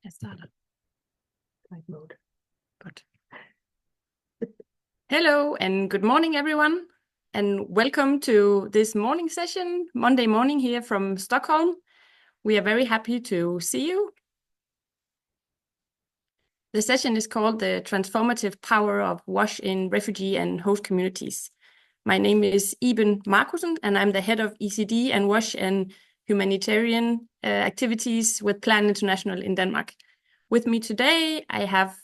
Started. Flight mode. Good. Hello and good morning, everyone, and welcome to this morning session, Monday morning here from Stockholm. We are very happy to see you. The session is called The Transformative Power of WASH in Refugee and Host Communities. My name is Iben Markussen, and I'm the head of ECD and WASH and humanitarian activities with Plan International in Denmark. With me today, I have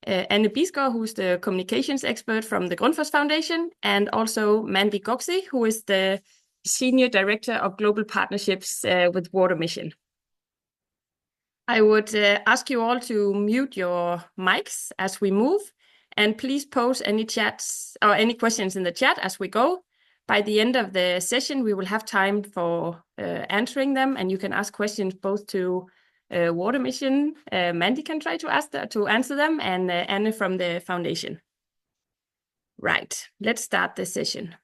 Anne Bisgaard, who's the communications expert from the Grundfos Foundation, and also Mandy Goxi, who is the Senior Director of Global Partnerships with Water Mission. I would ask you all to mute your mics as we move, and please post any chats or any questions in the chat as we go. By the end of the session, we will have time for answering them, and you can ask questions both to Water Mission. Mandy can try to answer them, and Anne from the foundation. Right, let's start the session.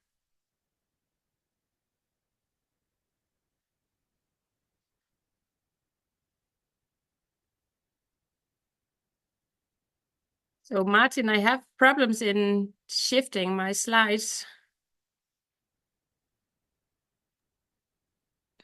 So Martin, I have problems in shifting my slides.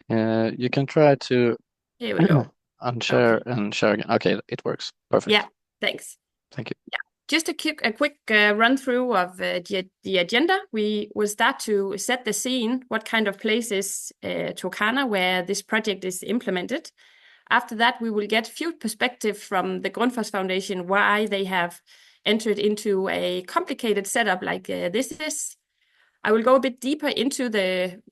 You can try to Here we go. unshare and share again. Okay, it works. Perfect. Yeah, thanks. Thank you. Yeah, just a quick run through of the agenda. We will start to set the scene. What kind of place is Turkana, where this project is implemented? After that, we will get a few perspectives from the Grundfos Foundation, why they have entered into a complicated setup like this is. I will go a bit deeper into the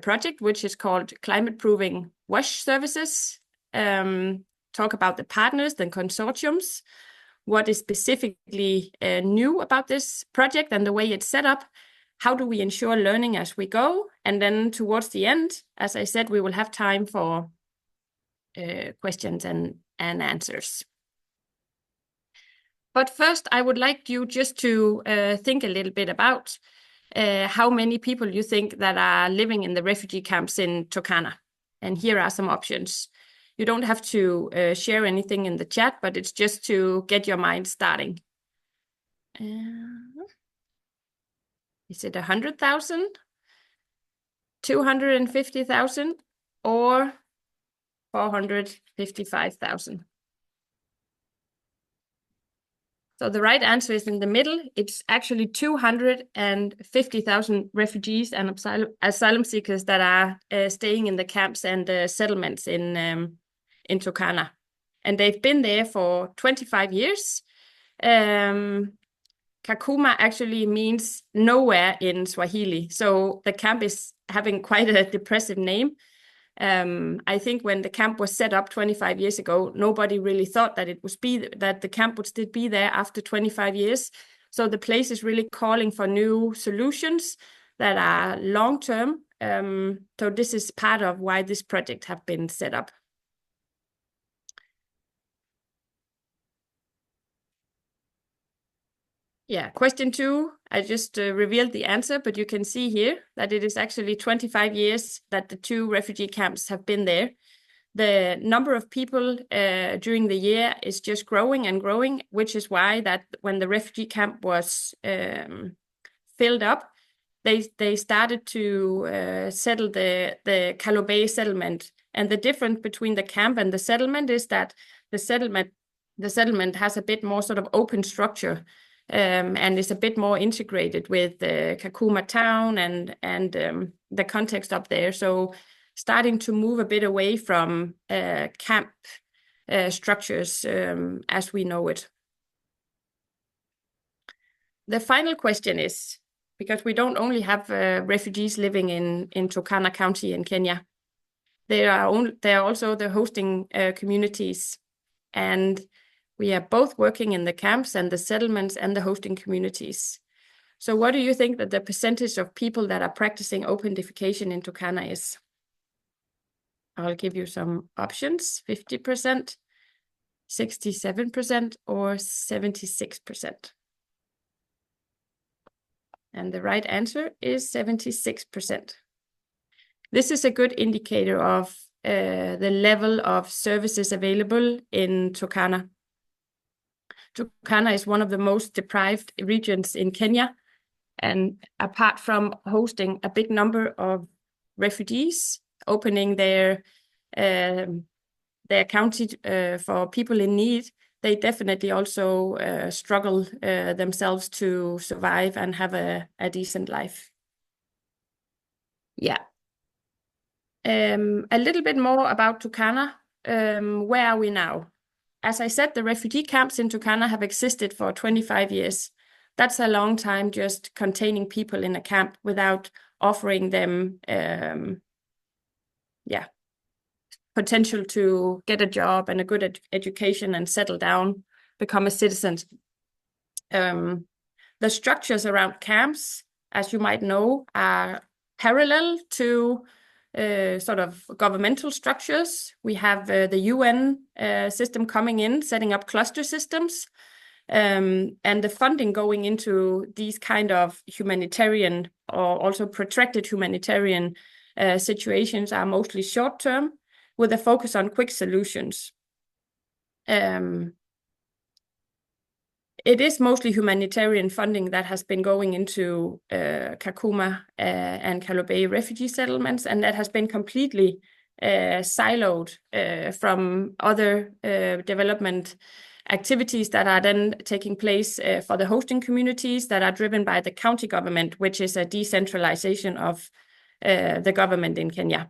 project, which is called Climate Proving WASH Services. Talk about the partners, the consortiums, what is specifically new about this project and the way it's set up. How do we ensure learning as we go? And then towards the end, as I said, we will have time for questions and answers. But first, I would like you just to think a little bit about how many people you think that are living in the refugee camps in Turkana. And here are some options. You don't have to share anything in the chat, but it's just to get your mind starting. Is it 100,000, 250,000, or 455,000? So the right answer is in the middle. It's actually 250,000 refugees and asylum seekers that are staying in the camps and settlements in Turkana. And they've been there for 25 years. Kakuma actually means nowhere in Swahili. So the camp is having quite a depressive name. I think when the camp was set up 25 years ago, nobody really thought that that the camp would still be there after 25 years. So the place is really calling for new solutions that are long-term. So this is part of why this project have been set up. Yeah, question 2, I just revealed the answer, but you can see here that it is actually 25 years that the 2 refugee camps have been there. The number of people during the year is just growing and growing, which is why that when the refugee camp was filled up, they started to settle the Kalobey settlement. And the difference between the camp and the settlement is that the settlement has a bit more sort of open structure. And is a bit more integrated with the Kakuma town and the context up there. So starting to move a bit away from camp structures as we know it. The final question is, because we don't only have refugees living in Turkana County in Kenya, there are also the hosting communities, and we are both working in the camps and the settlements and the hosting communities. So what do you think that the percentage of people that are practicing open defecation in Turkana is? I'll give you some options: 50%, 67%, or 76%. And the right answer is 76%. This is a good indicator of the level of services available in Turkana. Turkana is one of the most deprived regions in Kenya, and apart from hosting a big number of refugees, opening their county for people in need, they definitely also struggle themselves to survive and have a decent life. Yeah. A little bit more about Turkana. Where are we now? As I said, the refugee camps in Turkana have existed for 25 years. That's a long time just containing people in a camp without offering them potential to get a job and a good education and settle down, become a citizen. The structures around camps, as you might know, are parallel to sort of governmental structures. We have the UN system coming in, setting up cluster systems, and the funding going into these kind of humanitarian or also protracted humanitarian situations are mostly short-term, with a focus on quick solutions. It is mostly humanitarian funding that has been going into Kakuma and Kalobey refugee settlements, and that has been completely siloed from other development activities that are then taking place for the hosting communities that are driven by the county government, which is a decentralization of the government in Kenya.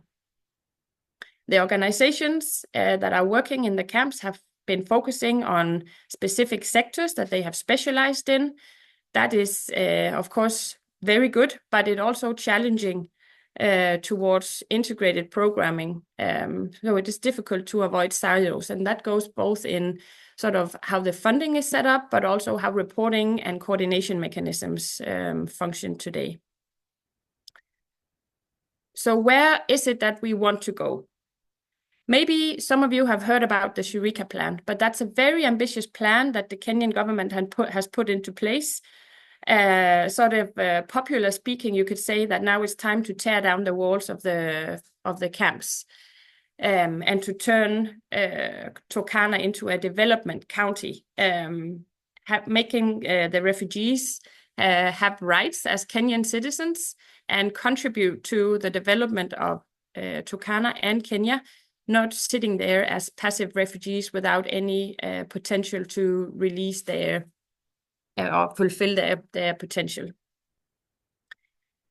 The organizations that are working in the camps have been focusing on specific sectors that they have specialized in. That is, of course, very good, but it also challenging towards integrated programming. So it is difficult to avoid silos, and that goes both in sort of how the funding is set up, but also how reporting and coordination mechanisms function today. So where is it that we want to go? Maybe some of you have heard about the Shirika plan, but that's a very ambitious plan that the Kenyan government has put into place. Popular speaking, you could say that now it's time to tear down the walls of the camps and to turn Turkana into a development county, making the refugees have rights as Kenyan citizens and contribute to the development of Turkana and Kenya, not sitting there as passive refugees without any potential to release their or fulfill their potential.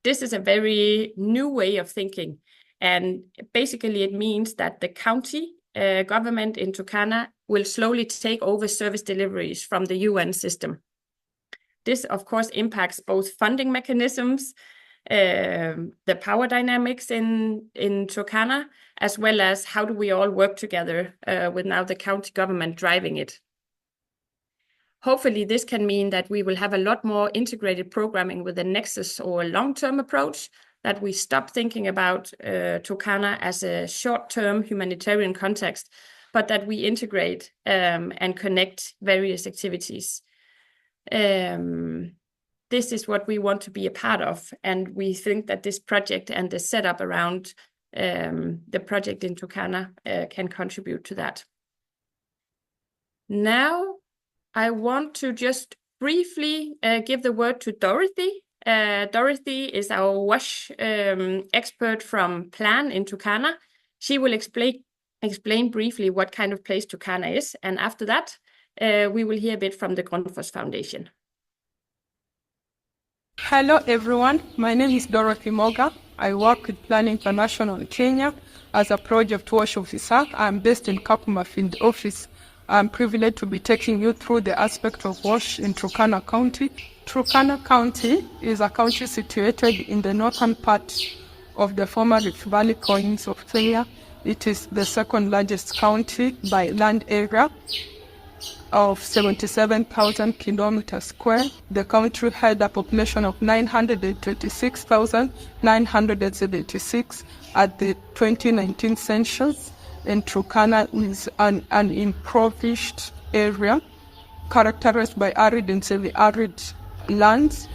This is a very new way of thinking, and basically it means that the county government in Turkana will slowly take over service deliveries from the UN system. This, of course, impacts both funding mechanisms, the power dynamics in Turkana, as well as how do we all work together with now the county government driving it. Hopefully this can mean that we will have a lot more integrated programming with a nexus or a long-term approach, that we stop thinking about Turkana as a short-term humanitarian context, but that we integrate and connect various activities. This is what we want to be a part of, and we think that this project and the setup around the project in Turkana can contribute to that. Now, I want to just briefly give the word to Dorothy. Dorothy is our WASH expert from Plan in Turkana. She will explain briefly what kind of place Turkana is, and after that, we will hear a bit from the Grundfos Foundation. Hello everyone, my name is Dorothy Moga. I work with Plan International in Kenya as a project WASH officer. I'm based in Kakuma Field Office. I'm privileged to be taking you through the aspect of WASH in Turkana County. Turkana County is a county situated in the northern part of the former Rift Valley province of Kenya. It is the second largest county by land area of 77,000 kilometers square. The country had a population of 926,976 at the 2019 census, and Turkana is an impoverished area characterized by arid and semi-arid lands.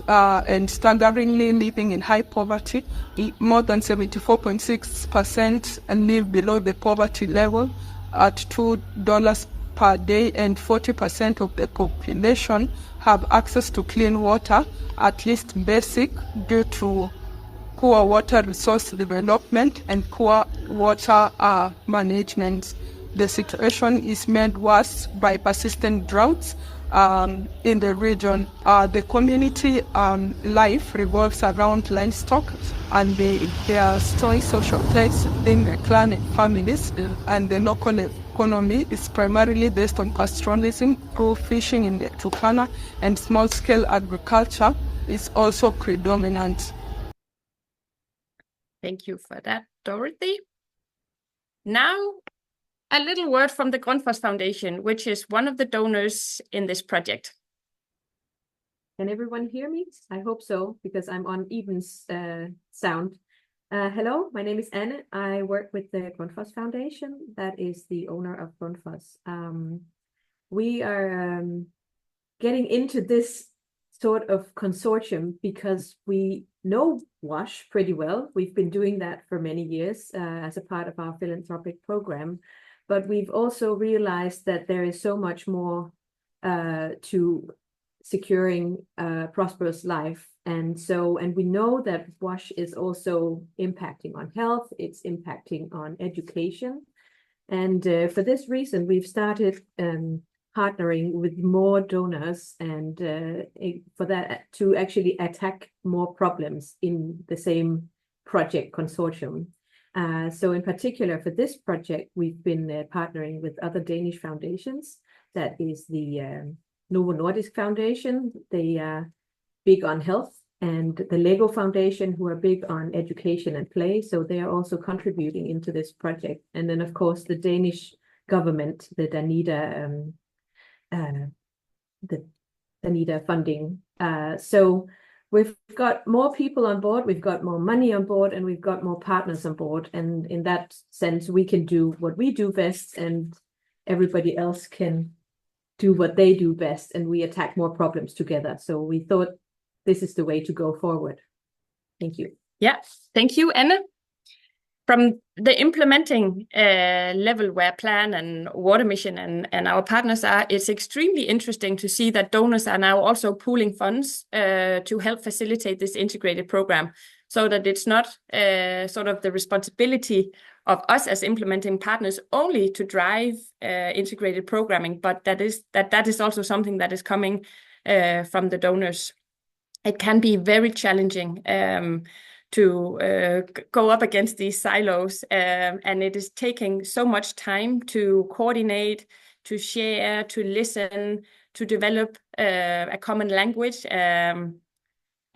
and staggeringly living in high poverty. More than 74.6% live below the poverty level at $2 per day, and 40% of the population have access to clean water, at least basic, due to poor water resource development and poor water management. The situation is made worse by persistent droughts in the region. The community life revolves around livestock, and they are strong social ties in the clan and families, and the local economy is primarily based on pastoralism through fishing in the Turkana, and small-scale agriculture is also predominant. Thank you for that, Dorothy. Now, a little word from the Grundfos Foundation, which is one of the donors in this project. Can everyone hear me? I hope so, because I'm on even sound. Hello, my name is Anne. I work with the Grundfos Foundation. That is the owner of Grundfos. We are getting into this sort of consortium because we know WASH pretty well. We've been doing that for many years as a part of our philanthropic program. But we've also realized that there is so much more to securing a prosperous life. And we know that WASH is also impacting on health, it's impacting on education. And for this reason, we've started partnering with more donors and for that to actually attack more problems in the same project consortium. So in particular for this project, we've been partnering with other Danish foundations. That is the Novo Nordisk Foundation. They are big on health, and the Lego Foundation, who are big on education and play. So they are also contributing into this project. And then of course the Danish government, the DANIDA, funding. So we've got more people on board, we've got more money on board, and we've got more partners on board. And in that sense, we can do what we do best, and everybody else can do what they do best, and we attack more problems together. So we thought this is the way to go forward. Thank you. Yeah, thank you, Anna. From the implementing level where Plan and Water Mission and our partners are, it's extremely interesting to see that donors are now also pooling funds to help facilitate this integrated program, so that it's not sort of the responsibility of us as implementing partners only to drive integrated programming, but that is also something that is coming from the donors. It can be very challenging to go up against these silos, and it is taking so much time to coordinate, to share, to listen, to develop a common language, a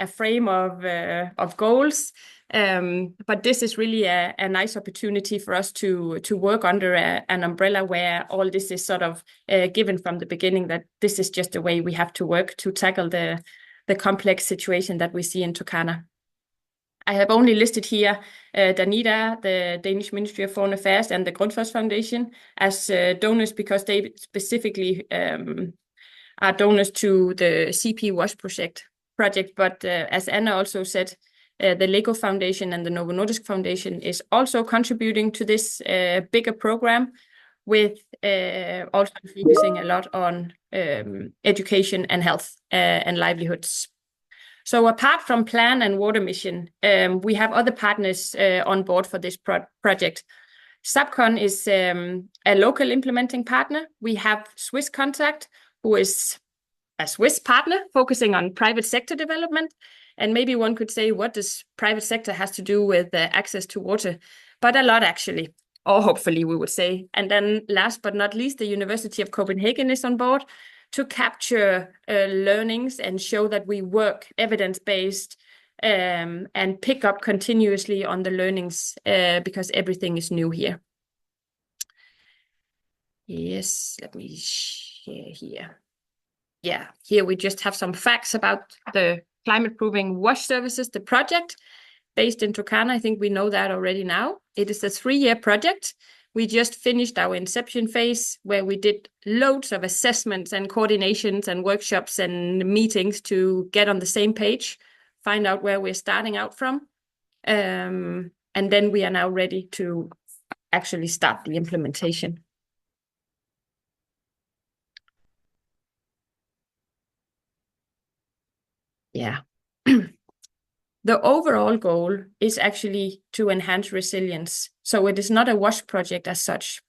frame of goals. But this is really a nice opportunity for us to work under an umbrella where all this is sort of given from the beginning, that this is just the way we have to work to tackle the complex situation that we see in Turkana. I have only listed here DANIDA, the Danish Ministry of Foreign Affairs, and the Grundfos Foundation as donors because they specifically are donors to the CP WASH project. But as Anna also said, the Lego Foundation and the Novo Nordisk Foundation is also contributing to this bigger program, with also focusing a lot on education and health and livelihoods. So apart from Plan and Water Mission, we have other partners on board for this project. Subcon is a local implementing partner. We have Swiss Contact, who is a Swiss partner focusing on private sector development. And maybe one could say, what does private sector has to do with access to water? But a lot, actually, or hopefully we would say. And then last but not least, the University of Copenhagen is on board to capture learnings and show that we work evidence-based and pick up continuously on the learnings because everything is new here. Yes, let me share here. Yeah, here we just have some facts about the climate-proofing WASH services, the project based in Turkana. I think we know that already now. It is a 3-year project We just finished our inception phase where we did loads of assessments and coordinations and workshops and meetings to get on the same page, find out where we're starting out from. And then we are now ready to actually start the implementation. Yeah. The overall goal is actually to enhance resilience. So it is not a WASH project as such.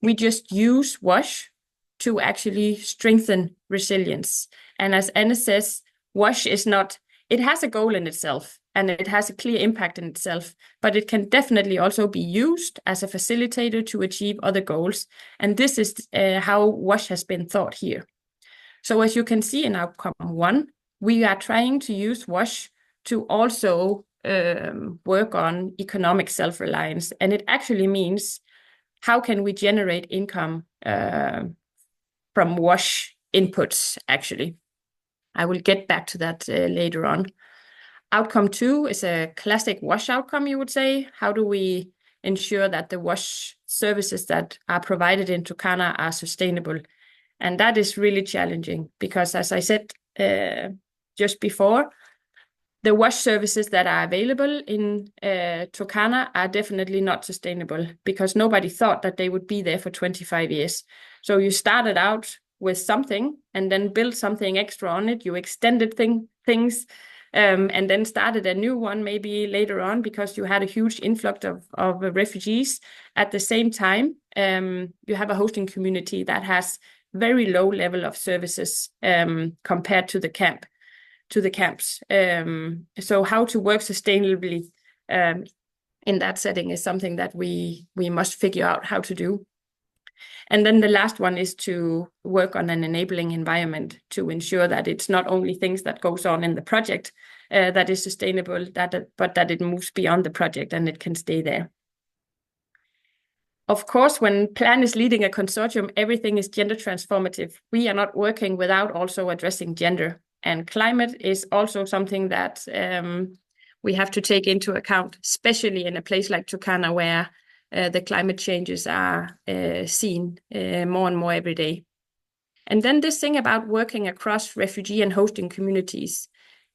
We just use WASH to actually strengthen resilience. And as Anna says, WASH is not, it has a goal in itself and it has a clear impact in itself, but it can definitely also be used as a facilitator to achieve other goals. And this is how WASH has been thought here. So as you can see in outcome 1, we are trying to use WASH to also work on economic self-reliance. And it actually means how can we generate income from WASH inputs, actually. I will get back to that later on. Outcome 2 is a classic WASH outcome, you would say. How do we ensure that the WASH services that are provided in Turkana are sustainable? And that is really challenging because, as I said just before, the WASH services that are available in Turkana are definitely not sustainable because nobody thought that they would be there for 25 years. So you started out with something and then built something extra on it. You extended things and then started a new one maybe later on because you had a huge influx of refugees. At the same time, you have a hosting community that has very low level of services compared to the camps. So how to work sustainably in that setting is something that we must figure out how to do. And then the last one is to work on an enabling environment to ensure that it's not only things that goes on in the project that is sustainable, but that it moves beyond the project and it can stay there. Of course, when Plan is leading a consortium, everything is gender transformative. We are not working without also addressing gender. And climate is also something that we have to take into account, especially in a place like Turkana where the climate changes are seen more and more every day. And then this thing about working across refugee and hosting communities,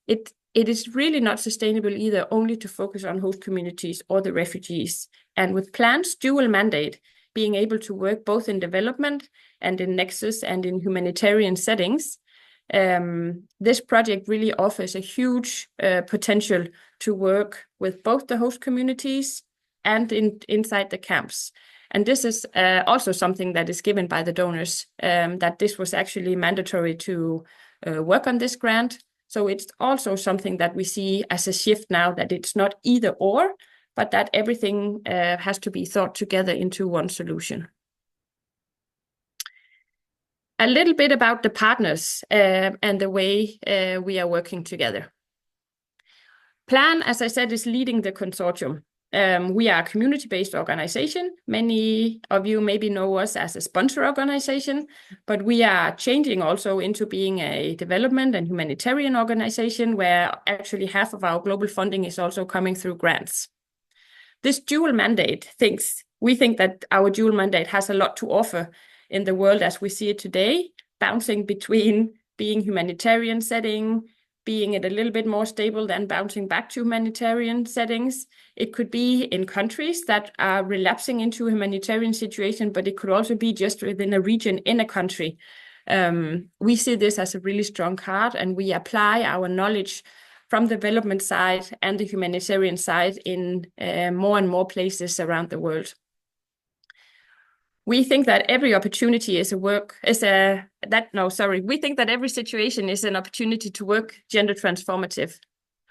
it is really not sustainable either only to focus on host communities or the refugees. And with Plan's dual mandate, being able to work both in development and in nexus and in humanitarian settings, this project really offers a huge potential to work with both the host communities and inside the camps. And this is also something that is given by the donors, that this was actually mandatory to work on this grant. So it's also something that we see as a shift now, that it's not either or, but that everything has to be thought together into one solution. A little bit about the partners and the way we are working together. Plan, as I said, is leading the consortium. We are a community-based organization. Many of you maybe know us as a sponsor organization, but we are changing also into being a development and humanitarian organization where actually half of our global funding is also coming through grants. This dual mandate we think that our dual mandate has a lot to offer in the world as we see it today, bouncing between being humanitarian setting, being it a little bit more stable, than bouncing back to humanitarian settings. It could be in countries that are relapsing into a humanitarian situation, but it could also be just within a region in a country. We see this as a really strong card, and we apply our knowledge from the development side and the humanitarian side in more and more places around the world. We think that every opportunity we think that every situation is an opportunity to work gender transformative.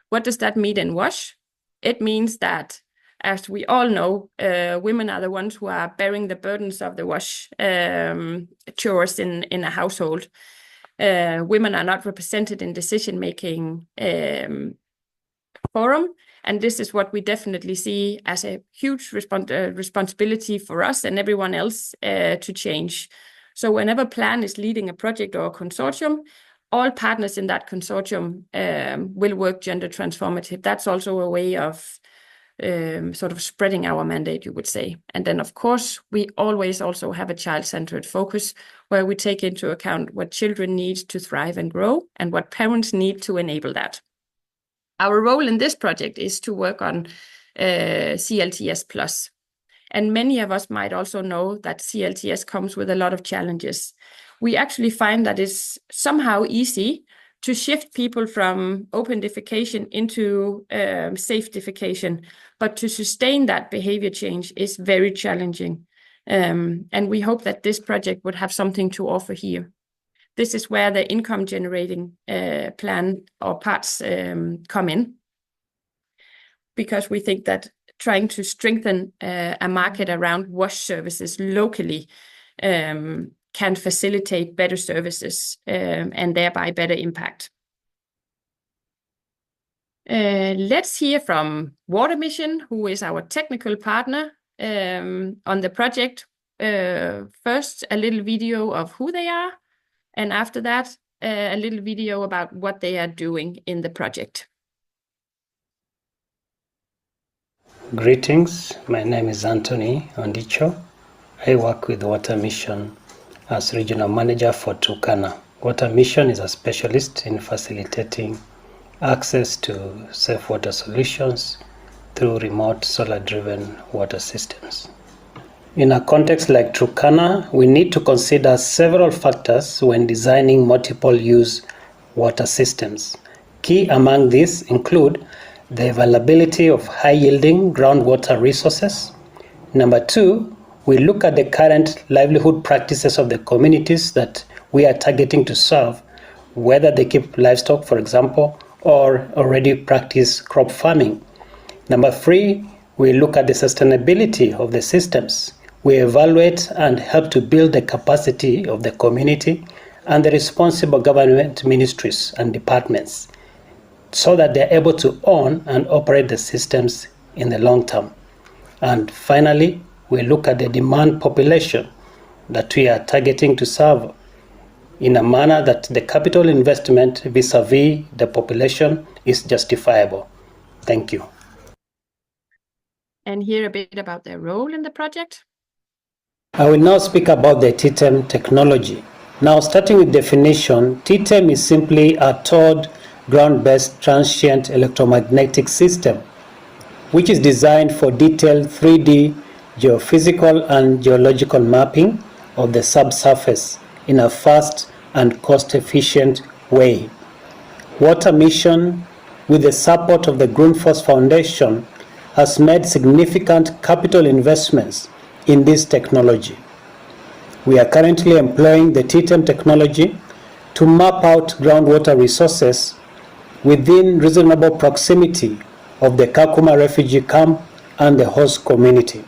What does that mean in WASH? It means that, as we all know, women are the ones who are bearing the burdens of the WASH chores in a household. Women are not represented in decision-making forum. And this is what we definitely see as a huge responsibility for us and everyone else to change. So whenever Plan is leading a project or a consortium, all partners in that consortium will work gender transformative. That's also a way of sort of spreading our mandate, you would say. And then, of course, we always also have a child-centered focus where we take into account what children need to thrive and grow and what parents need to enable that. Our role in this project is to work on CLTS+. And many of us might also know that CLTS comes with a lot of challenges. We actually find that it's somehow easy to shift people from open defecation into safe defecation, but to sustain that behavior change is very challenging. And we hope that this project would have something to offer here. This is where the income generating plan or parts come in, because we think that trying to strengthen a market around wash services locally can facilitate better services and thereby better impact. Let's hear from Water Mission, who is our technical partner on the project. First, a little video of who they are, and after that, a little video about what they are doing in the project. Greetings, my name is Anthony Ondicho. I work with Water Mission as Regional Manager for Turkana. Water Mission is a specialist in facilitating access to safe water solutions through remote solar-driven water systems. In a context like Turkana, we need to consider several factors when designing multiple-use water systems. Key among these include the availability of high-yielding groundwater resources. Number two, we look at the current livelihood practices of the communities that we are targeting to serve, whether they keep livestock, for example, or already practice crop farming. Number three, we look at the sustainability of the systems. We evaluate and help to build the capacity of the community and the responsible government ministries and departments so that they're able to own and operate the systems in the long term. And finally, we look at the demand population that we are targeting to serve in a manner that the capital investment vis-a-vis the population is justifiable. Thank you. And hear a bit about their role in the project. I will now speak about the TTEM technology. Now, starting with definition, TTEM is simply a towed ground-based transient electromagnetic system, which is designed for detailed 3D geophysical and geological mapping of the subsurface in a fast and cost-efficient way. Water Mission, with the support of the Grundfos Foundation, has made significant capital investments in this technology. We are currently employing the TTEM technology to map out groundwater resources within reasonable proximity of the Kakuma refugee camp and the host community.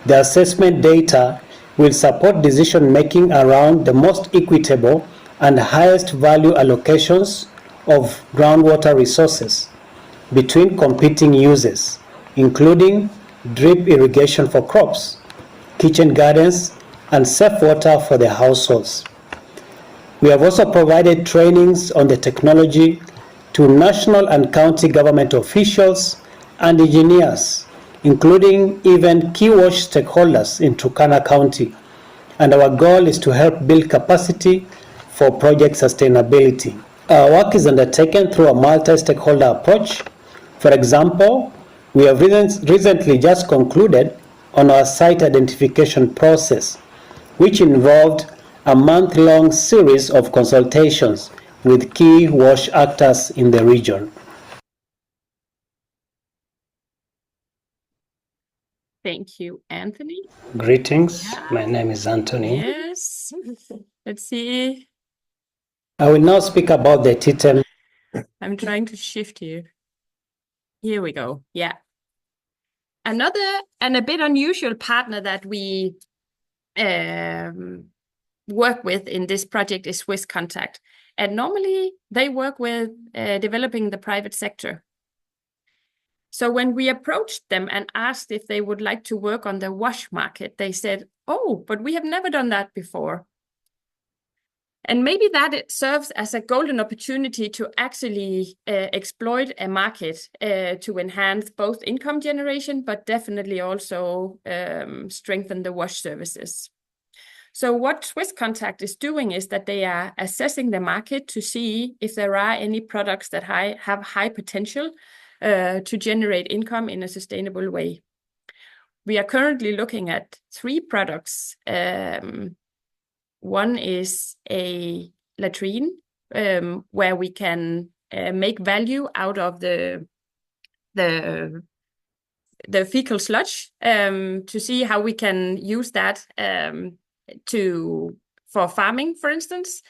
The assessment data will support decision-making around the most equitable and highest value allocations of groundwater resources between competing uses, including drip irrigation for crops, kitchen gardens, and safe water for the households. We have also provided trainings on the technology to national and county government officials and engineers, including even key wash stakeholders in Turkana County. And our goal is to help build capacity for project sustainability. Our work is undertaken through a multi-stakeholder approach. For example, we have recently just concluded on our site identification process, which involved a month-long series of consultations with key wash actors in the region. Thank you, Anthony. Greetings, my name is Anthony. Yes, let's see. I will now speak about the TTEM. I'm trying to shift here. Here we go, yeah. Another and a bit unusual partner that we work with in this project is Swiss Contact. And normally they work with developing the private sector. So when we approached them and asked if they would like to work on the wash market, they said, oh, but we have never done that before. And maybe that it serves as a golden opportunity to actually exploit a market to enhance both income generation, but definitely also strengthen the WASH services. So what Swiss Contact is doing is that they are assessing the market to see if there are any products that have high potential to generate income in a sustainable way. We are currently looking at 3 products. One is a latrine where we can make value out of the fecal sludge to see how we can use that for farming, for instance.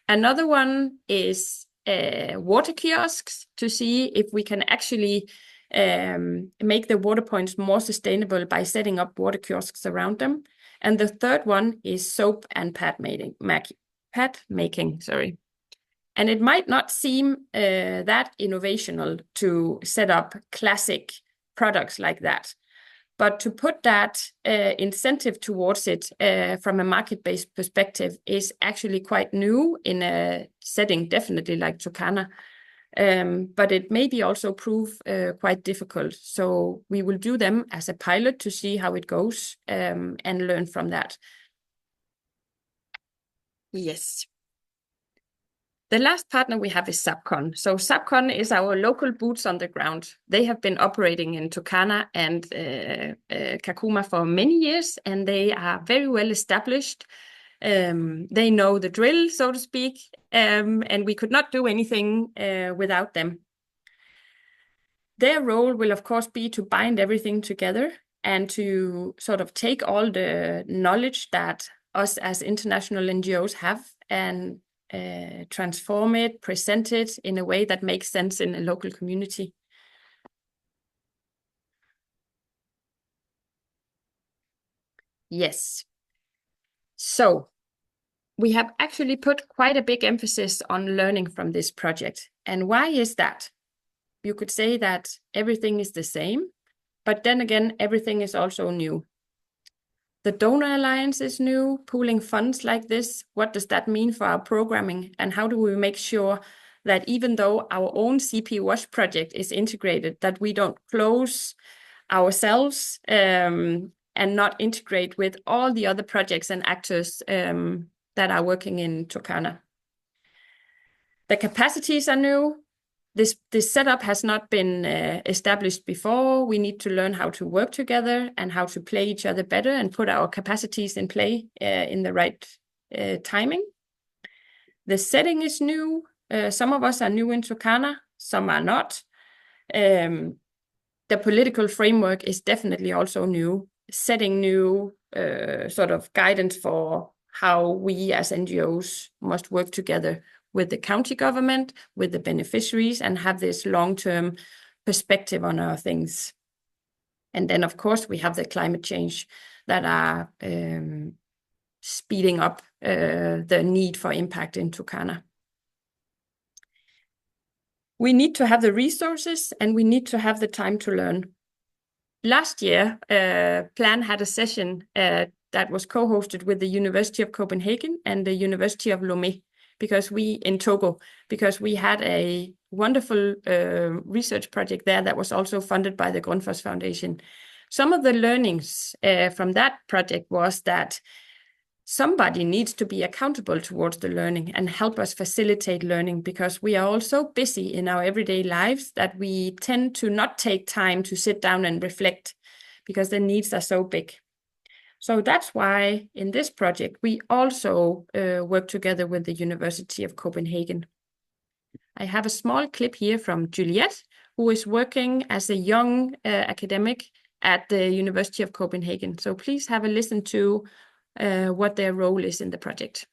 Another one is water kiosks to see if we can actually make the water points more sustainable by setting up water kiosks around them. And the third one is soap and pad making. Sorry. And it might not seem that innovational to set up classic products like that. But to put that incentive towards it from a market-based perspective is actually quite new in a setting definitely like Turkana. But it may also prove quite difficult. So we will do them as a pilot to see how it goes and learn from that. Yes. The last partner we have is Sapcon. So Sapcon is our local boots on the ground. They have been operating in Turkana and Kakuma for many years, and they are very well established. They know the drill, so to speak, and we could not do anything without them. Their role will, of course, be to bind everything together and to sort of take all the knowledge that us as international NGOs have and transform it, present it in a way that makes sense in a local community. Yes. So we have actually put quite a big emphasis on learning from this project. And why is that? You could say that everything is the same, but then again, everything is also new. The donor alliance is new, pooling funds like this. What does that mean for our programming? And how do we make sure that even though our own CP WASH project is integrated, that we don't close ourselves and not integrate with all the other projects and actors that are working in Turkana? The capacities are new. This setup has not been established before. We need to learn how to work together and how to play each other better and put our capacities in play in the right timing. The setting is new. Some of us are new in Turkana, some are not. The political framework is definitely also new, setting new sort of guidance for how we as NGOs must work together with the county government, with the beneficiaries, and have this long-term perspective on our things. And then, of course, we have the climate change that are speeding up the need for impact in Turkana. We need to have the resources and we need to have the time to learn. Last year, Plan had a session that was co-hosted with the University of Copenhagen and the University of Lomé, because we had a wonderful research project there that was also funded by the Grundfos Foundation. Some of the learnings from that project was that somebody needs to be accountable towards the learning and help us facilitate learning, because we are all so busy in our everyday lives that we tend to not take time to sit down and reflect because the needs are so big. So that's why in this project, we also work together with the University of Copenhagen. I have a small clip here from Juliette, who is working as a young academic at the University of Copenhagen. So please have a listen to what their role is in the project.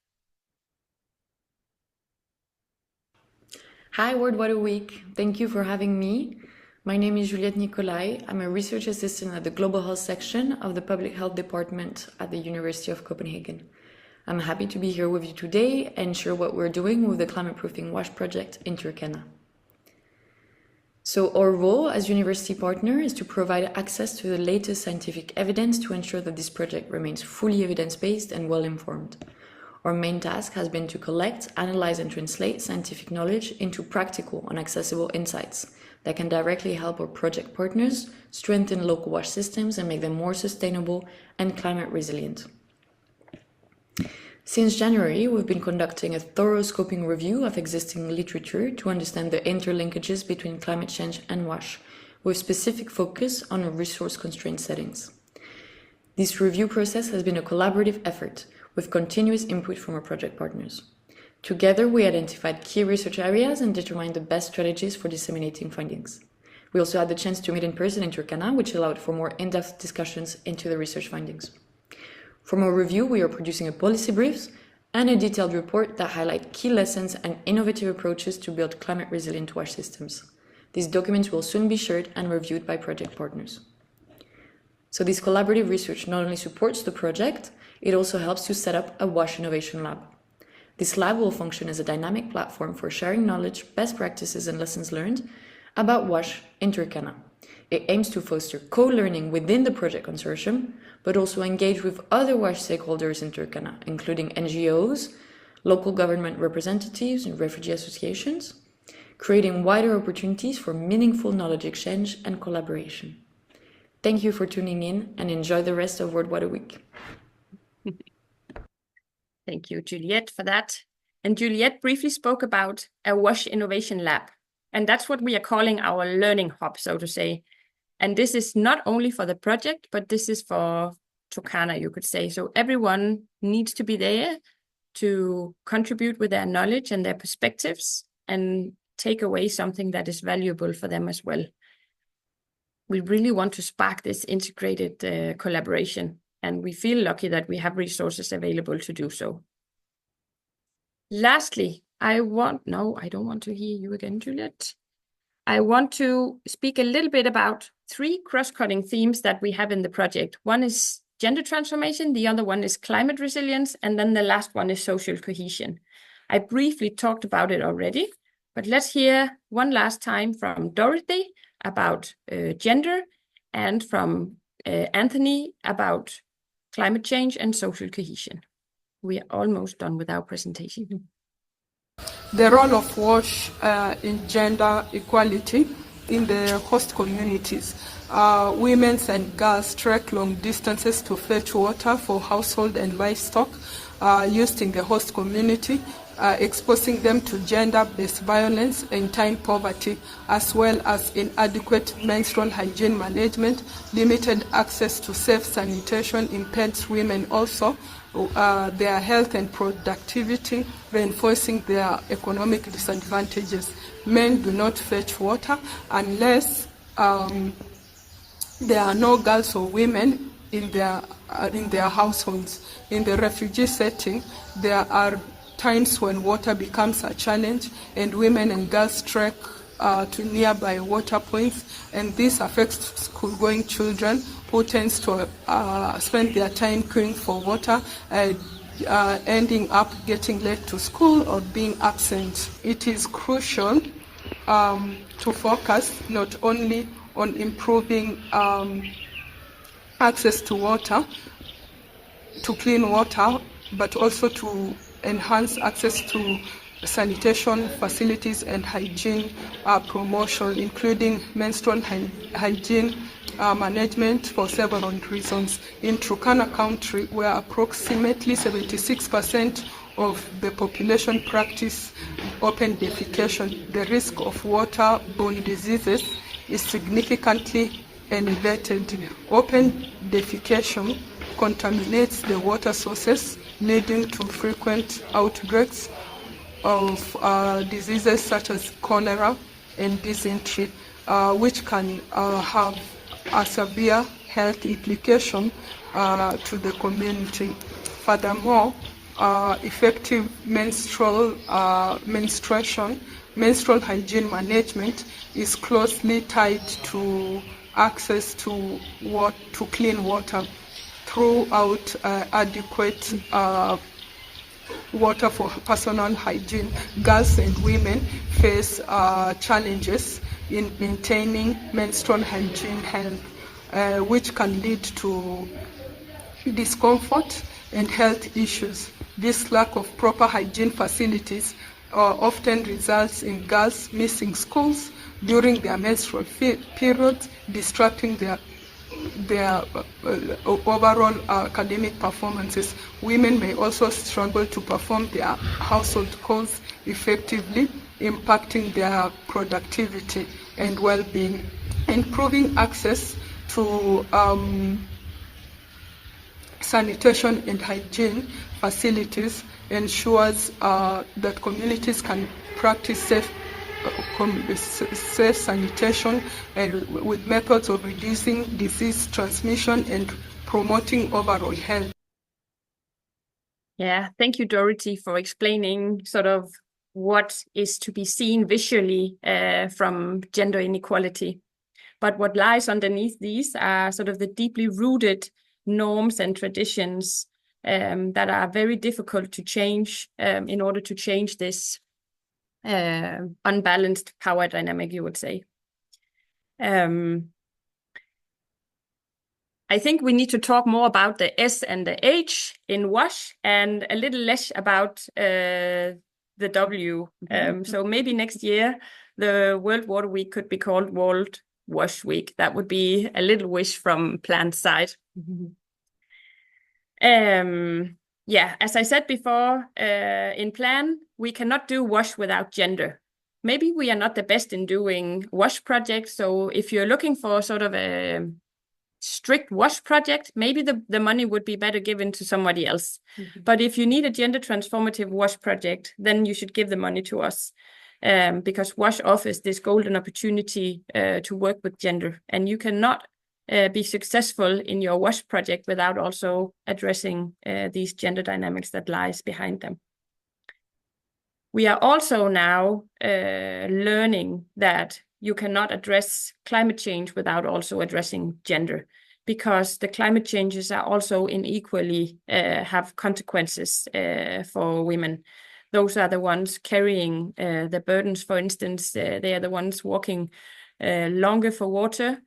Hi, World Water Week. Thank you for having me. My name is Juliette Nicolai. I'm a research assistant at the Global Health section of the Public Health Department at the University of Copenhagen. I'm happy to be here with you today and share what we're doing with the Climate Proofing WASH project in Turkana. So our role as university partner is to provide access to the latest scientific evidence to ensure that this project remains fully evidence-based and well-informed. Our main task has been to collect, analyze, and translate scientific knowledge into practical and accessible insights that can directly help our project partners strengthen local wash systems and make them more sustainable and climate resilient. Since January, we've been conducting a thorough scoping review of existing literature to understand the interlinkages between climate change and WASH, with specific focus on resource-constrained settings. This review process has been a collaborative effort, with continuous input from our project partners. Together, we identified key research areas and determined the best strategies for disseminating findings. We also had the chance to meet in person in Turkana, which allowed for more in-depth discussions into the research findings. From our review, we are producing a policy brief and a detailed report that highlight key lessons and innovative approaches to build climate-resilient wash systems. These documents will soon be shared and reviewed by project partners. So this collaborative research not only supports the project, it also helps to set up a WASH Innovation Lab. This lab will function as a dynamic platform for sharing knowledge, best practices, and lessons learned about WASH in Turkana. It aims to foster co-learning within the project consortium, but also engage with other WASH stakeholders in Turkana, including NGOs, local government representatives, and refugee associations, creating wider opportunities for meaningful knowledge exchange and collaboration. Thank you for tuning in and enjoy the rest of World Water Week. Thank you, Juliette, for that. And Juliette briefly spoke about a WASH Innovation Lab. And that's what we are calling our learning hub, so to say. And this is not only for the project, but this is for Turkana, you could say. So everyone needs to be there to contribute with their knowledge and their perspectives and take away something that is valuable for them as well. We really want to spark this integrated collaboration. And we feel lucky that we have resources available to do so. Lastly, I don't want to hear you again, Juliette. I want to speak a little bit about 3 cross-cutting themes that we have in the project. One is gender transformation, the other one is climate resilience, and then the last one is social cohesion. I briefly talked about it already, but let's hear one last time from Dorothy about gender and from Anthony about climate change and social cohesion. We are almost done with our presentation. The role of WASH in gender equality in the host communities. Women and girls trek long distances to fetch water for household and livestock used in the host community, exposing them to gender-based violence and teen poverty, as well as inadequate menstrual hygiene management, limited access to safe sanitation impairs women also, their health and productivity, reinforcing their economic disadvantages. Men do not fetch water unless there are no girls or women in their households. In the refugee setting, there are times when water becomes a challenge and women and girls trek to nearby water points, and this affects school-going children who tends to spend their time queuing for water, ending up getting late to school or being absent. It is crucial to focus not only on improving access to water, to clean water, but also to enhance access to sanitation facilities and hygiene promotion, including menstrual hygiene management for several reasons. In Turkana County, where approximately 76% of the population practice open defecation, the risk of waterborne diseases is significantly elevated. Open defecation contaminates the water sources, leading to frequent outbreaks of diseases such as cholera and dysentery, which can have a severe health implication to the community. Furthermore, effective menstrual hygiene management is closely tied to access to clean water. Throughout adequate water for personal hygiene, girls and women face challenges in maintaining menstrual hygiene health, which can lead to discomfort and health issues. This lack of proper hygiene facilities often results in girls missing schools during their menstrual periods, disrupting their overall academic performances. Women may also struggle to perform their household chores effectively, impacting their productivity and well-being. Improving access to sanitation and hygiene facilities ensures that communities can practice safe sanitation and with methods of reducing disease transmission and promoting overall health. Yeah, thank you, Dorothy, for explaining sort of what is to be seen visually from gender inequality. But what lies underneath these are sort of the deeply rooted norms and traditions that are very difficult to change in order to change this unbalanced power dynamic, you would say. I think we need to talk more about the S and the H in WASH and a little less about the W. So maybe next year, the World Water Week could be called World WASH Week. That would be a little wish from Plant's side. Yeah, as I said before, in Plan, we cannot do WASH without gender. Maybe we are not the best in doing WASH projects. So if you're looking for sort of a strict WASH project, maybe the money would be better given to somebody else. But if you need a gender transformative WASH project, then you should give the money to us. Because WASH offers this golden opportunity to work with gender. And you cannot be successful in your WASH project without also addressing these gender dynamics that lies behind them. We are also now learning that you cannot address climate change without also addressing gender, because the climate changes are also unequally have consequences for women. Those are the ones carrying the burdens, for instance. They are the ones walking longer for water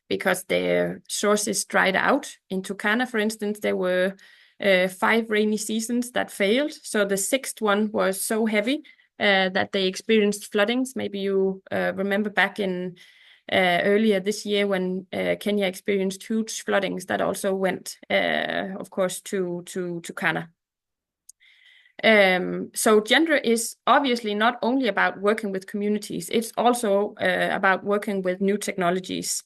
because their sources dried out. In Turkana, for instance, there were 5 rainy seasons that failed. So the 6th one was so heavy that they experienced floodings. Maybe you remember back in earlier this year when Kenya experienced huge floodings that also went, of course, to Turkana. So gender is obviously not only about working with communities, it's also about working with new technologies.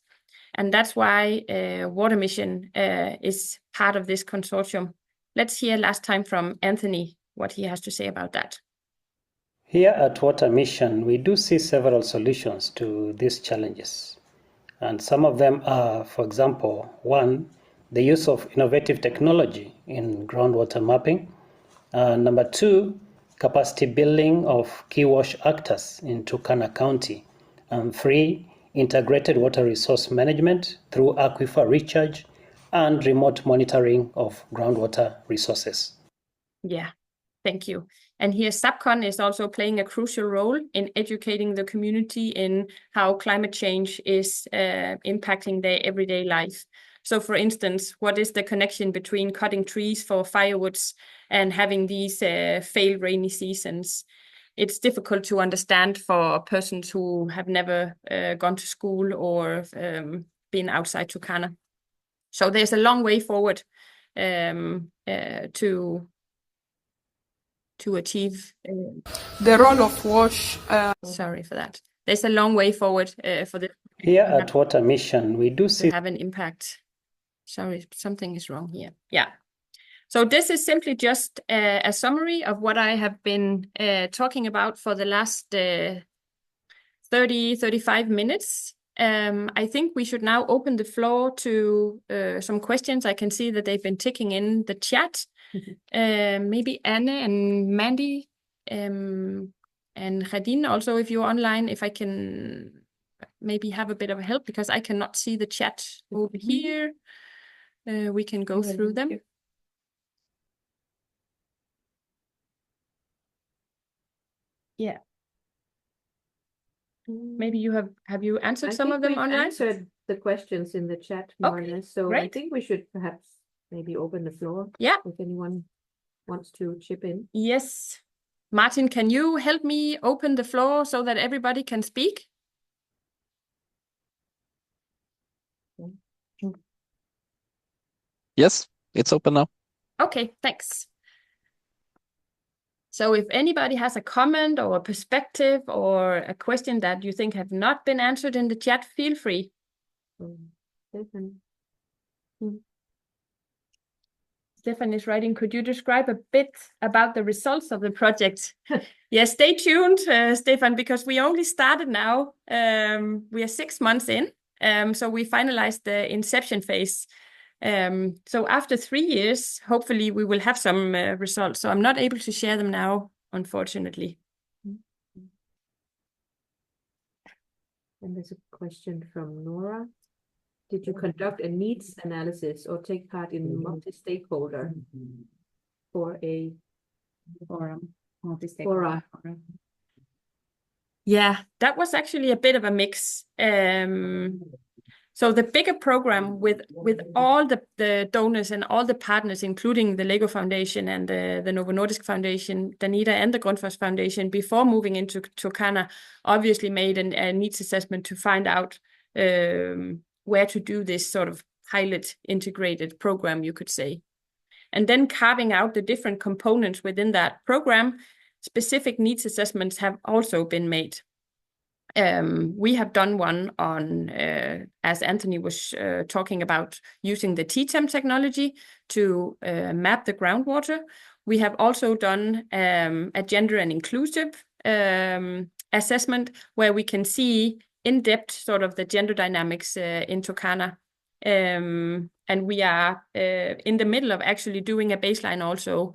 And that's why Water Mission is part of this consortium. Let's hear last time from Anthony what he has to say about that. Here at Water Mission, we do see several solutions to these challenges. And some of them are, for example, 1, the use of innovative technology in groundwater mapping. Number 2, capacity building of key WASH actors in Turkana County. And 3, integrated water resource management through aquifer recharge and remote monitoring of groundwater resources. Yeah, thank you. And here SAPCON is also playing a crucial role in educating the community in how climate change is impacting their everyday life. So for instance, what is the connection between cutting trees for firewoods and having these failed rainy seasons? It's difficult to understand for persons who have never gone to school or been outside Turkana. So there's a long way forward to achieve. The role of WASH. Sorry for that. There's a long way forward for the. Here at Water Mission, we do see. Have an impact. Sorry, something is wrong here. Yeah. So this is simply just a summary of what I have been talking about for the last 35 minutes. I think we should now open the floor to some questions. I can see that they've been ticking in the chat. Maybe Anne and Mandy and Khadine also, if you're online, if I can maybe have a bit of help, because I cannot see the chat over here. We can go through them. Yeah. Maybe you have you answered some of them online? I answered the questions in the chat more or less. So great. I think we should perhaps maybe open the floor. Yeah. If anyone wants to chip in? Yes. Martin, can you help me open the floor so that everybody can speak? Yes, it's open now. Okay, thanks. So if anybody has a comment or a perspective or a question that you think have not been answered in the chat, feel free. Stefan. Stefan is writing, could you describe a bit about the results of the project? Yes, stay tuned, Stefan, because we only started now. We are 6 months in, so we finalized the inception phase. So after 3 years, hopefully we will have some results. So I'm not able to share them now, unfortunately. And there's a question from Nora. Did you conduct a needs analysis or take part in multi-stakeholder for a multi-stakeholder forum? Yeah, that was actually a bit of a mix. So the bigger program with all the donors and all the partners, including the Lego Foundation and the Novo Nordisk Foundation, DANIDA and the Grundfos Foundation, before moving into Turkana, obviously made a needs assessment to find out where to do this sort of pilot integrated program, you could say. And then carving out the different components within that program, specific needs assessments have also been made. We have done one on, as Anthony was talking about, using the TTEM technology to map the groundwater. We have also done a gender and inclusive assessment where we can see in depth sort of the gender dynamics in Turkana. And we are in the middle of actually doing a baseline also.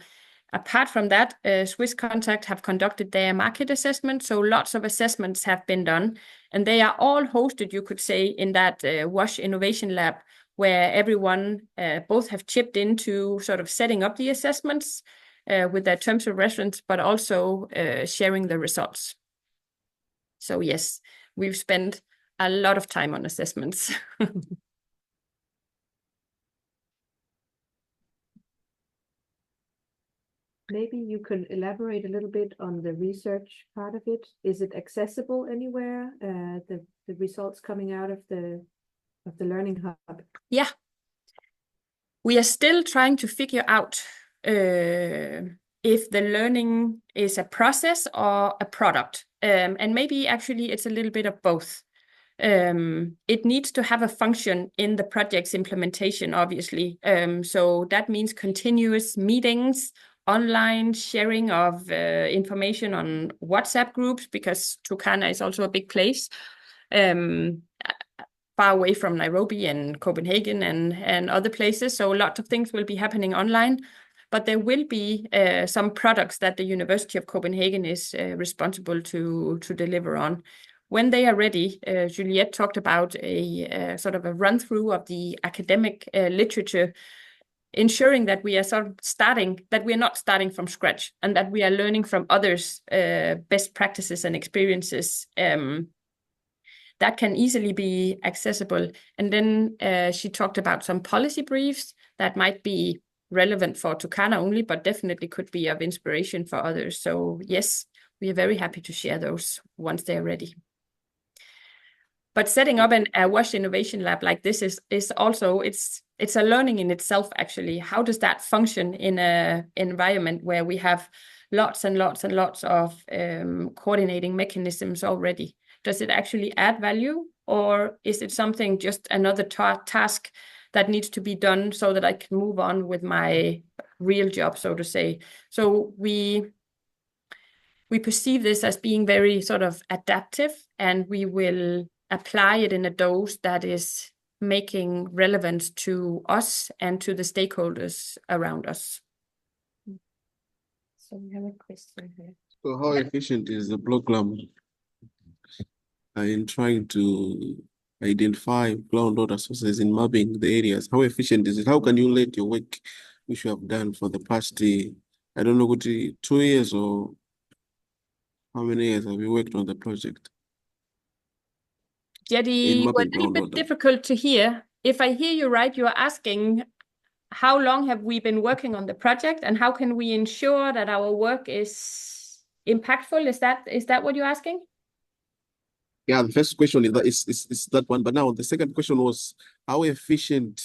Apart from that, Swiss Contact have conducted their market assessment, so lots of assessments have been done, and they are all hosted, you could say, in that WASH Innovation Lab, where everyone both have chipped into sort of setting up the assessments with their terms of reference, but also sharing the results. So yes, we've spent a lot of time on assessments. Maybe you can elaborate a little bit on the research part of it. Is it accessible anywhere? The results coming out of the Learning Hub? Yeah. We are still trying to figure out if the learning is a process or a product. And maybe actually it's a little bit of both. It needs to have a function in the project's implementation, obviously. So that means continuous meetings, online sharing of information on WhatsApp groups, because Turkana is also a big place, far away from Nairobi and Copenhagen and other places. So a lot of things will be happening online, but there will be some products that the University of Copenhagen is responsible to deliver on. When they are ready, Juliette talked about a sort of a run-through of the academic literature, ensuring that we are sort of that we are not starting from scratch and that we are learning from others' best practices and experiences. That can easily be accessible. And then she talked about some policy briefs that might be relevant for Turkana only, but definitely could be of inspiration for others. So yes, we are very happy to share those once they're ready. But setting up a WASH Innovation Lab like this is also, it's a learning in itself, actually. How does that function in an environment where we have lots and lots and lots of coordinating mechanisms already? Does it actually add value, or is it something just another task that needs to be done so that I can move on with my real job, so to say? So we perceive this as being very sort of adaptive, and we will apply it in a dose that is making relevance to us and to the stakeholders around us. So we have a question here. So how efficient is the program in trying to identify groundwater sources in mapping the areas? How efficient is it? How can you let your work, which you have done for the past, I don't know, 2 years, or how many years have you worked on the project? Jerry, you were a little bit difficult to hear. If I hear you right, you're asking how long have we been working on the project, and how can we ensure that our work is impactful? Is that what you're asking? Yeah, the first question is that one, but now the second question was, how efficient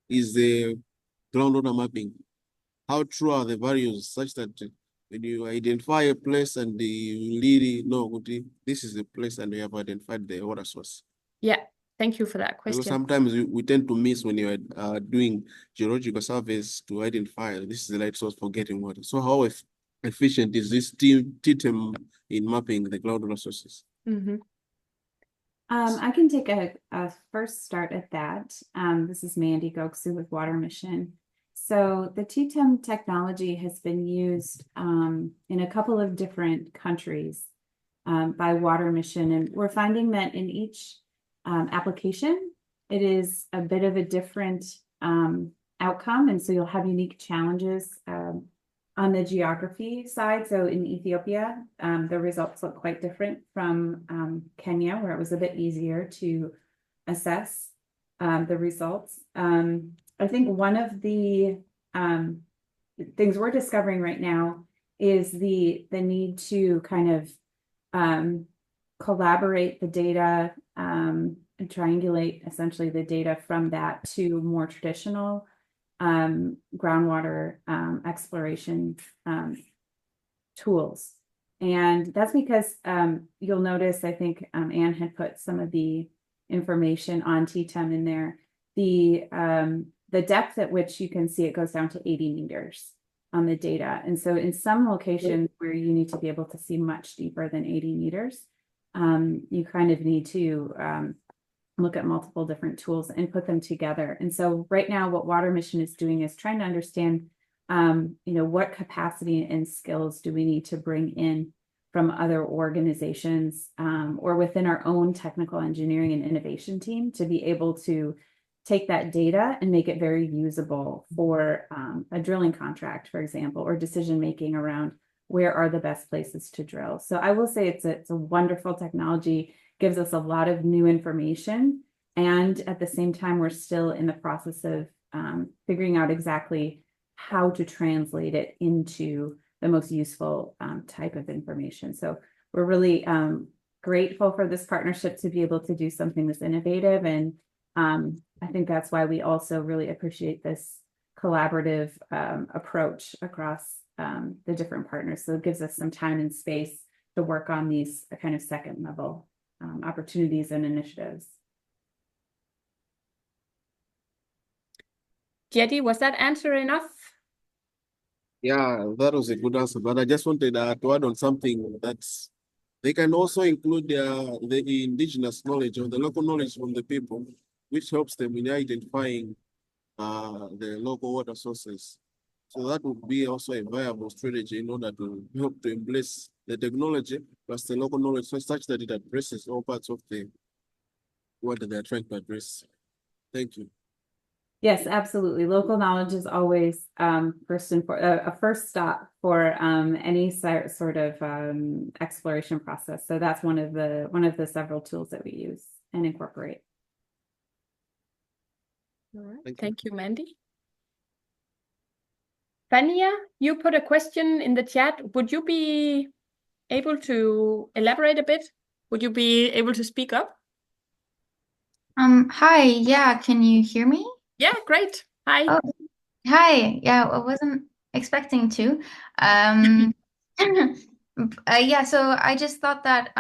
is the groundwater mapping? How true are the values such that when you identify a place and you really know this is the place and you have identified the water source? Yeah, thank you for that question. Because sometimes we tend to miss when you're doing geological surveys to identify this is the right source for getting water. So how efficient is this TTEM in mapping the groundwater sources? Mm-hmm. I can take a first start at that. This is Mandy Goksu with Water Mission. So the TTEM technology has been used in a couple of different countries by Water Mission, and we're finding that in each application, it is a bit of a different outcome, and so you'll have unique challenges on the geography side. So in Ethiopia, the results look quite different from Kenya, where it was a bit easier to assess the results. I think one of the things we're discovering right now is the need to kind of collaborate the data and triangulate essentially the data from that to more traditional groundwater exploration tools. And that's because you'll notice, I think Anne had put some of the information on TTEM in there. The depth at which you can see it goes down to 80 meters on the data. And so in some locations where you need to be able to see much deeper than 80 meters, you kind of need to look at multiple different tools and put them together. And so right now what Water Mission is doing is trying to understand, what capacity and skills do we need to bring in from other organizations or within our own technical engineering and innovation team to be able to take that data and make it very usable for a drilling contract, for example, or decision-making around where are the best places to drill. So I will say it's a wonderful technology, gives us a lot of new information. And at the same time, we're still in the process of figuring out exactly how to translate it into the most useful type of information. So we're really grateful for this partnership to be able to do something that's innovative. And I think that's why we also really appreciate this collaborative approach across the different partners. So it gives us some time and space to work on these kind of second level opportunities and initiatives. Jetty, was that answer enough? Yeah, that was a good answer, but I just wanted to add on something that's they can also include the indigenous knowledge or the local knowledge from the people, which helps them in identifying the local water sources. So that would be also a viable strategy in order to help to embrace the technology plus the local knowledge such that it addresses all parts of what they're trying to address. Thank you. Yes, absolutely. Local knowledge is always a first stop for any sort of exploration process. So that's one of the several tools that we use and incorporate. All right. Thank you, Mandy. Fania, you put a question in the chat. Would you be able to elaborate a bit? Would you be able to speak up? Hi, yeah, can you hear me? Yeah, great. Hi. Oh, hi. Yeah, I wasn't expecting to. Yeah, so I just thought that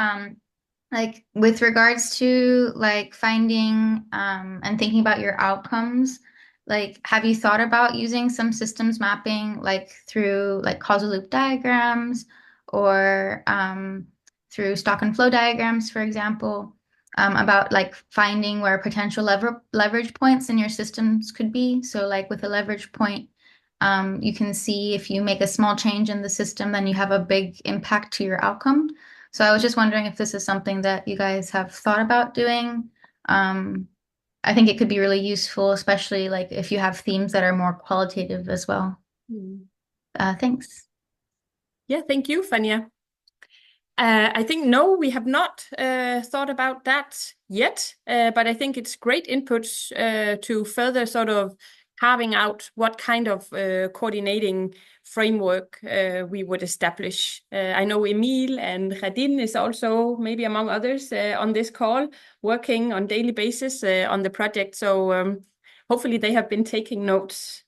like with regards to like finding and thinking about your outcomes, like have you thought about using some systems mapping like through like causal loop diagrams or through stock and flow diagrams, for example, about like finding where potential leverage points in your systems could be? So like with a leverage point, you can see if you make a small change in the system, then you have a big impact to your outcome. So I was just wondering if this is something that you guys have thought about doing. I think it could be really useful, especially like if you have themes that are more qualitative as well. Thanks. Yeah, thank you, Fania. I think no, we have not thought about that yet, but I think it's great inputs to further sort of carving out what kind of coordinating framework we would establish. I know Emil and Khadin is also, maybe among others, on this call, working on daily basis on the project. So hopefully they have been taking notes.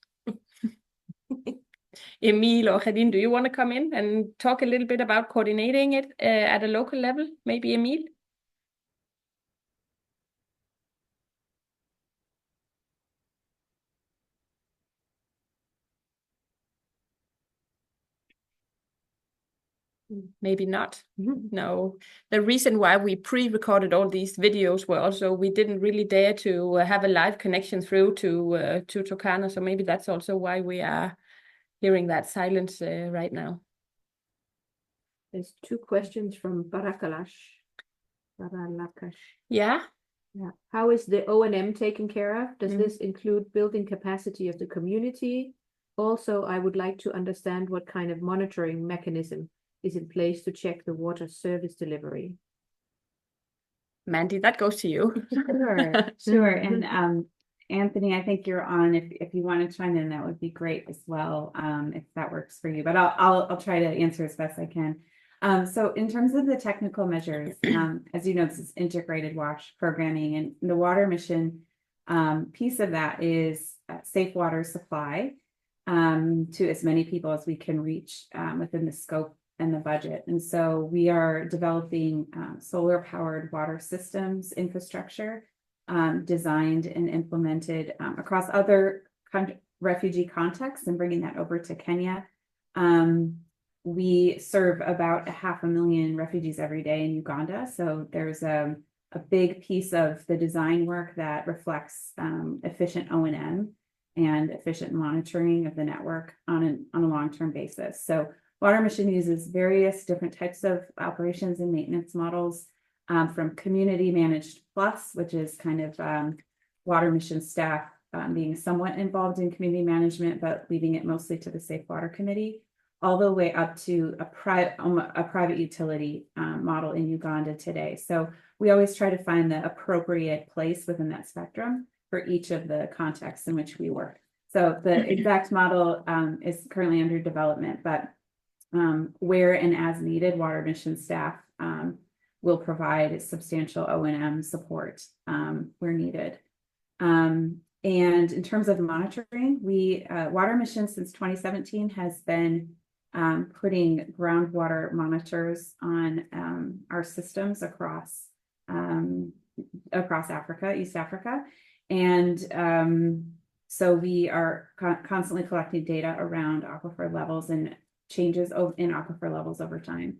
Emil or Khadin, do you want to come in and talk a little bit about coordinating it at a local level? Maybe Emil? Maybe not. No. The reason why we pre-recorded all these videos were also we didn't really dare to have a live connection through to Turkana. So maybe that's also why we are hearing that silence right now. There's 2 questions from Baralakash. Yeah. Yeah. How is the O&M taken care of? Does this include building capacity of the community? Also, I would like to understand what kind of monitoring mechanism is in place to check the water service delivery. Mandy, that goes to you. Sure. And Anthony, I think you're on. If you want to chime in, that would be great as well, if that works for you. But I'll try to answer as best I can. So in terms of the technical measures, as you know, this is integrated WASH programming, and the water mission piece of that is safe water supply to as many people as we can reach within the scope and the budget. And so we are developing solar powered water systems infrastructure designed and implemented across other refugee contexts and bringing that over to Kenya. We serve about 500,000 refugees every day in Uganda. So there's a big piece of the design work that reflects efficient O&M and efficient monitoring of the network on a long-term basis. So Water Mission uses various different types of operations and maintenance models, from community managed plus, which is kind of Water Mission staff being somewhat involved in community management, but leaving it mostly to the Safe Water Committee, all the way up to a private utility model in Uganda today. So we always try to find the appropriate place within that spectrum for each of the contexts in which we work. So the exact model is currently under development, but where and as needed, Water Mission staff will provide substantial O&M support where needed. And in terms of monitoring, Water Mission since 2017 has been putting groundwater monitors on our systems across Africa, East Africa. And so we are constantly collecting data around aquifer levels and changes in aquifer levels over time.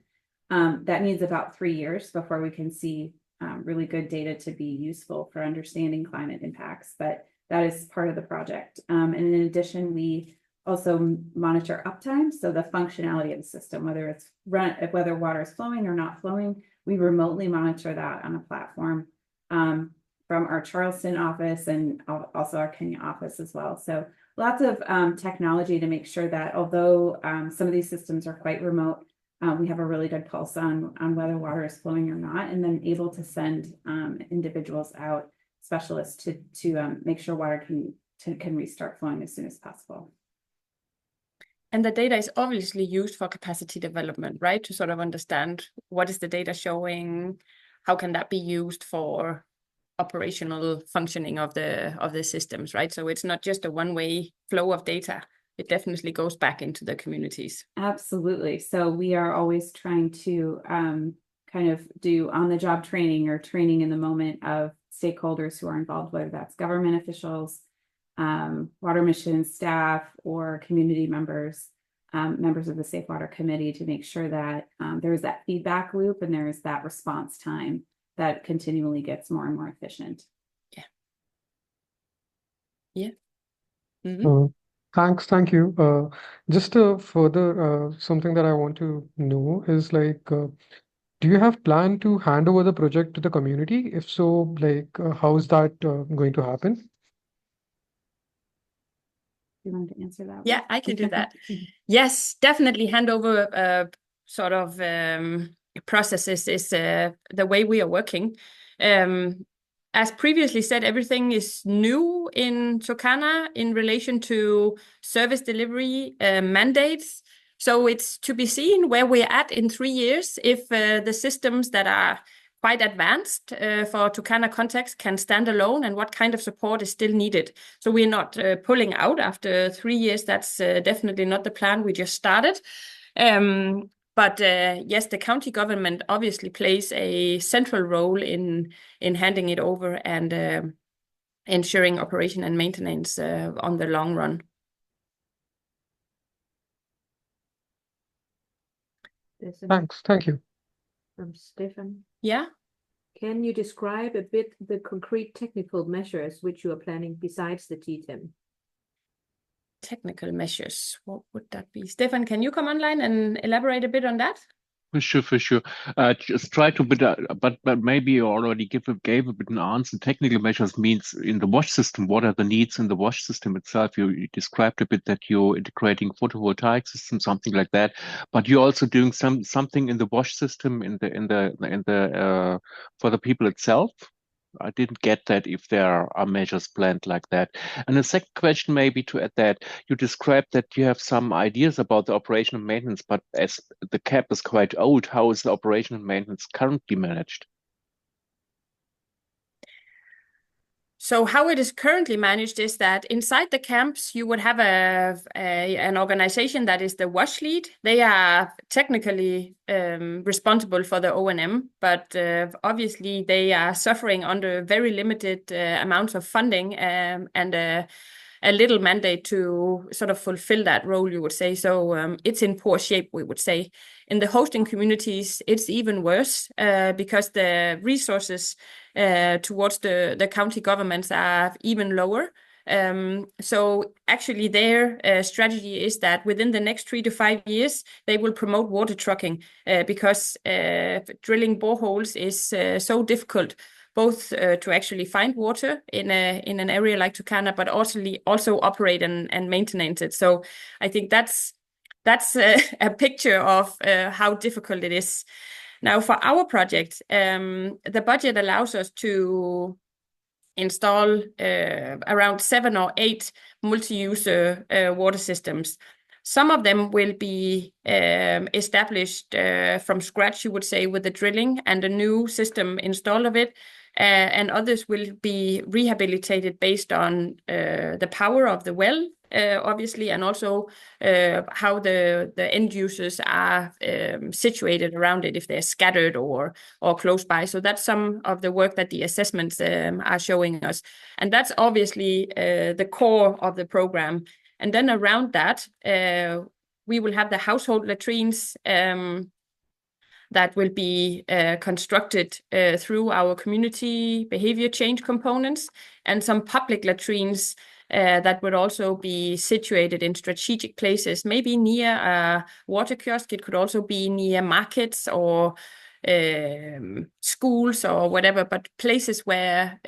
That needs about 3 years before we can see really good data to be useful for understanding climate impacts, but that is part of the project. And in addition, we also monitor uptime, so the functionality of the system, whether water is flowing or not flowing, we remotely monitor that on a platform from our Charleston office and also our Kenya office as well. So lots of technology to make sure that although some of these systems are quite remote, we have a really good pulse on whether water is flowing or not, and then able to send individuals out, specialists to make sure water can restart flowing as soon as possible. And the data is obviously used for capacity development, right? To sort of understand what is the data showing, how can that be used for operational functioning of the systems, right? So it's not just a one-way flow of data. It definitely goes back into the communities. Absolutely. So we are always trying to kind of do on-the-job training or training in the moment of stakeholders who are involved, whether that's government officials, Water Mission staff, or community members, members of the Safe Water Committee, to make sure that there is that feedback loop and there is that response time that continually gets more and more efficient. Yeah. Yeah. Mm-hmm. Thank you. Just further, something that I want to know is like, do you have plan to hand over the project to the community? If so, like, how is that going to happen? You want to answer that? Yeah, I can do that. Yes, definitely handover sort of processes is the way we are working. as previously said, everything is new in Turkana in relation to service delivery mandates. So it's to be seen where we're at in 3 years, if the systems that are quite advanced for Turkana context can stand alone, and what kind of support is still needed. So we're not pulling out after 3 years. That's definitely not the plan. We just started. But yes, the county government obviously plays a central role in handing it over and ensuring operation and maintenance on the long run. Thanks. Thank you. From Stefan. Yeah. Can you describe a bit the concrete technical measures which you are planning besides the TTEM? Technical measures, what would that be? Stefan, can you come online and elaborate a bit on that? For sure. Just try to, but maybe you already gave a bit an answer. Technical measures means in the wash system. What are the needs in the wash system itself? You described a bit that you're integrating photovoltaic system, something like that. But you're also doing something in the wash system for the people itself. I didn't get that if there are measures planned like that. And the second question, maybe to add that, you described that you have some ideas about the operation and maintenance, but as the CAP is quite old, how is the operation and maintenance currently managed? So how it is currently managed is that inside the camps, you would have an organization that is the wash lead. They are technically responsible for the O&M, but obviously they are suffering under very limited amounts of funding and a little mandate to sort of fulfill that role, you would say. So it's in poor shape, we would say. In the hosting communities, it's even worse because the resources towards the county governments are even lower. So actually their strategy is that within the next 3 to 5 years, they will promote water trucking because drilling boreholes is so difficult, both to actually find water in an area like Turkana, but also operate and maintain it. So I think that's a picture of how difficult it is. Now, for our project, the budget allows us to install around 7 or 8 multi-user water systems. Some of them will be established from scratch, you would say, with the drilling and a new system installed of it. And others will be rehabilitated based on the power of the well, obviously, and also how the end users are situated around it, if they're scattered or close by. So that's some of the work that the assessments are showing us. And that's obviously the core of the program. And then around that, we will have the household latrines that will be constructed through our community behavior change components, and some public latrines that would also be situated in strategic places, maybe near a water kiosk. It could also be near markets or schools or whatever, but places where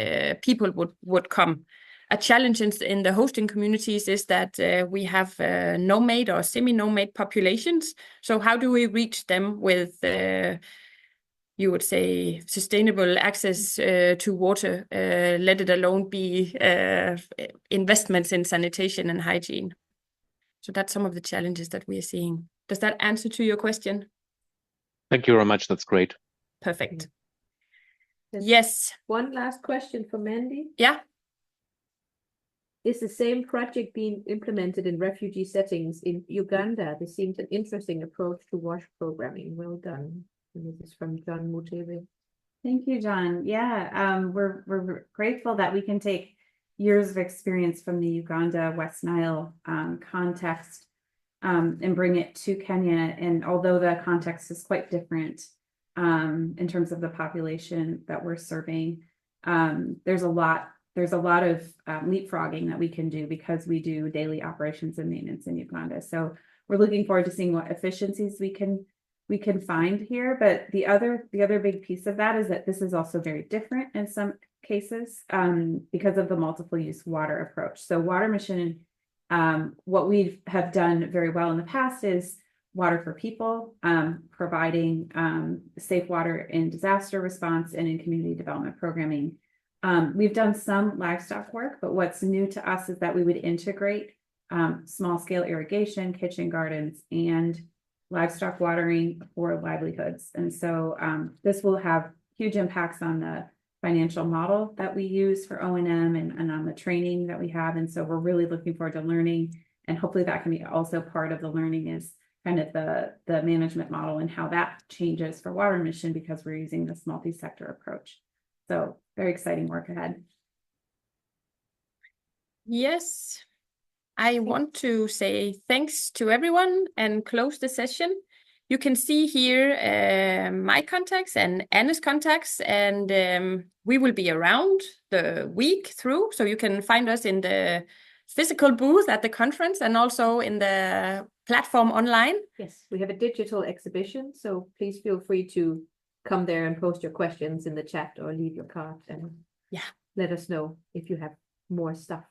people would come. A challenge in the hosting communities is that we have nomad or semi-nomad populations. So how do we reach them with, you would say, sustainable access to water, let it alone be investments in sanitation and hygiene? So that's some of the challenges that we are seeing. Does that answer to your question? Thank you very much. That's great. Perfect. There's Yes. one last question for Mandy. Yeah. Is the same project being implemented in refugee settings in Uganda? This seems an interesting approach to WASH programming. Well done. And this is from John Mutebe. Thank you, John. Yeah, we're grateful that we can take years of experience from the Uganda West Nile context and bring it to Kenya. And although the context is quite different in terms of the population that we're serving, there's a lot of leapfrogging that we can do because we do daily operations and maintenance in Uganda. So we're looking forward to seeing what efficiencies we can find here. But the other big piece of that is that this is also very different in some cases because of the multiple use water approach. So water mission, what we have done very well in the past is water for people, providing safe water in disaster response and in community development programming. We've done some livestock work, but what's new to us is that we would integrate small scale irrigation, kitchen gardens, and livestock watering for livelihoods. And so this will have huge impacts on the financial model that we use for O&M and on the training that we have. And so we're really looking forward to learning, and hopefully that can be also part of the learning is kind of the management model and how that changes for water mission, because we're using this multi-sector approach. So very exciting work ahead. Yes, I want to say thanks to everyone and close the session. You can see here my contacts and Anna's contacts, and we will be around the week through, so you can find us in the physical booth at the conference and also in the platform online. Yes, we have a digital exhibition, so please feel free to come there and post your questions in the chat or leave your card and let us know if you have more stuff.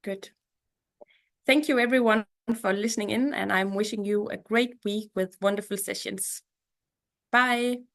Good. Thank you everyone for listening in, and I'm wishing you a great week with wonderful sessions. Bye.